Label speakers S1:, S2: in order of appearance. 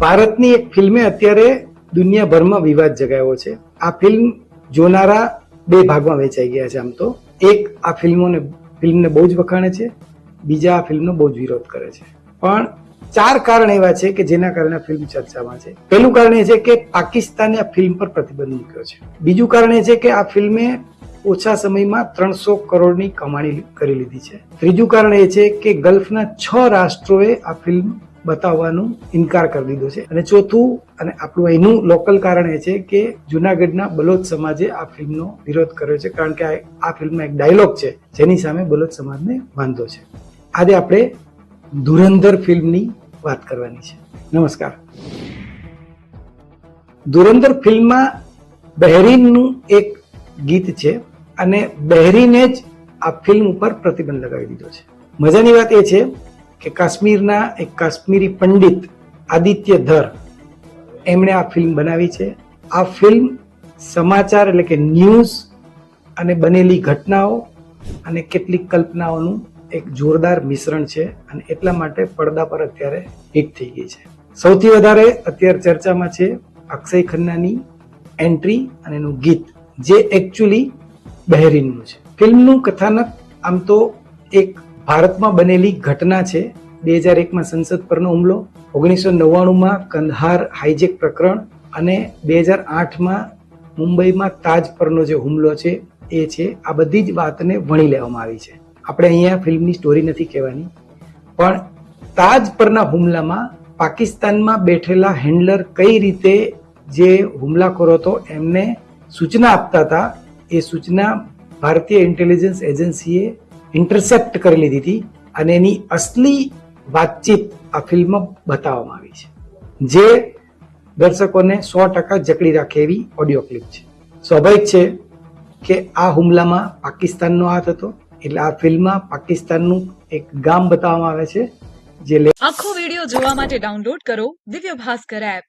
S1: ભારતની એક ફિલ્મે અત્યારે દુનિયાભરમાં વિવાદ જગાવ્યો છે. આ ફિલ્મ જોનારા બે ભાગમાં વેચાઈ ગયા છે. આમ તો એક આ ફિલ્મને બહુ જ વખાણે છે, બીજા આ ફિલ્મનો બહુ જ વિરોધ કરે છે. પણ 4 કારણ એવા છે કે જેના કારણે ફિલ્મ ચર્ચામાં છે. પહેલું કારણ એ છે કે પાકિસ્તાને આ ફિલ્મ પર પ્રતિબંધ મૂક્યો છે. બીજું કારણ એ છે કે આ ફિલ્મે ઓછા સમયમાં 300 કરોડની કમાણી કરી લીધી છે. ત્રીજું કારણ એ છે કે ગલ્ફના 6 રાષ્ટ્રોએ આ ફિલ્મ બતાવવાનું ઇનકાર કરી દીધો છે. અને ચોથું અને આપણું અહીંનું લોકલ કારણ એ છે કે જુનાગઢના બલોચ સમાજે આ ફિલ્મનો વિરોધ કર્યો છે, કારણ કે આ ફિલ્મમાં એક ડાયલોગ છે જેની સામે બલોચ સમાજને વાંધો છે. આજે આપણે ધુરંધર ફિલ્મની વાત કરવાની છે. નમસ્કાર. ધુરંધર ફિલ્મમાં બહેરીનનું એક ગીત છે અને બહેરીને જ આ ફિલ્મ ઉપર પ્રતિબંધ લગાવી દીધો છે. મજાની વાત એ છે કે કાશ્મીરના એક કાશ્મીરી પંડિત આદિત્ય ધર એમણે આ ફિલ્મ બનાવી છે. આ ફિલ્મ સમાચાર એટલે કે ન્યૂઝ અને બનેલી ઘટનાઓ અને કેટલીક કલ્પનાઓનું એક જોરદાર મિશ્રણ છે અને એટલા માટે પડદા પર અત્યારે હિટ થઈ ગઈ છે. સૌથી વધારે અત્યારે ચર્ચામાં છે અક્ષય ખન્નાની એન્ટ્રી અને એનું ગીત, જે એકચ્યુઅલી બહેરીનનું છે. ફિલ્મનું કથાનક આમ તો એક ભારતમાં બનેલી ઘટના છે. 2001માં સંસદ પરનો હુમલો, 1999માં કંદહાર હાઈજેક પ્રકરણ અને 2008માં મુંબઈમાં તાજ પરનો જે હુમલો છે એ છે. આ બધી જ વાતને વણી લેવામાં આવી છે. આપણે અહીંયા ફિલ્મની સ્ટોરી નથી કહેવાની, પણ તાજ પરના હુમલામાં પાકિસ્તાનમાં બેઠેલા હેન્ડલર કઈ રીતે જે હુમલાખોર હતો એમને સૂચના આપતા હતા, એ સૂચના ભારતીય ઇન્ટેલિજન્સ એજન્સીએ ઇન્ટરસેપ્ટ કરી લીધી હતી અને એની અસલી વાતચીત આ ફિલ્મમાં બતાવવામાં આવી છે, જે દર્શકોને 100% જકડી રાખે એવી ઓડિયો ક્લિપ છે. સ્વાભાવિક છે કે આ હુમલામાં પાકિસ્તાનનો હાથ હતો, એટલે આ ફિલ્મમાં પાકિસ્તાનનું એક ગામ બતાવવામાં આવે છે. જે
S2: આખો વિડિયો જોવા માટે ડાઉનલોડ કરો દિવ્ય ભાસ્કર એપ.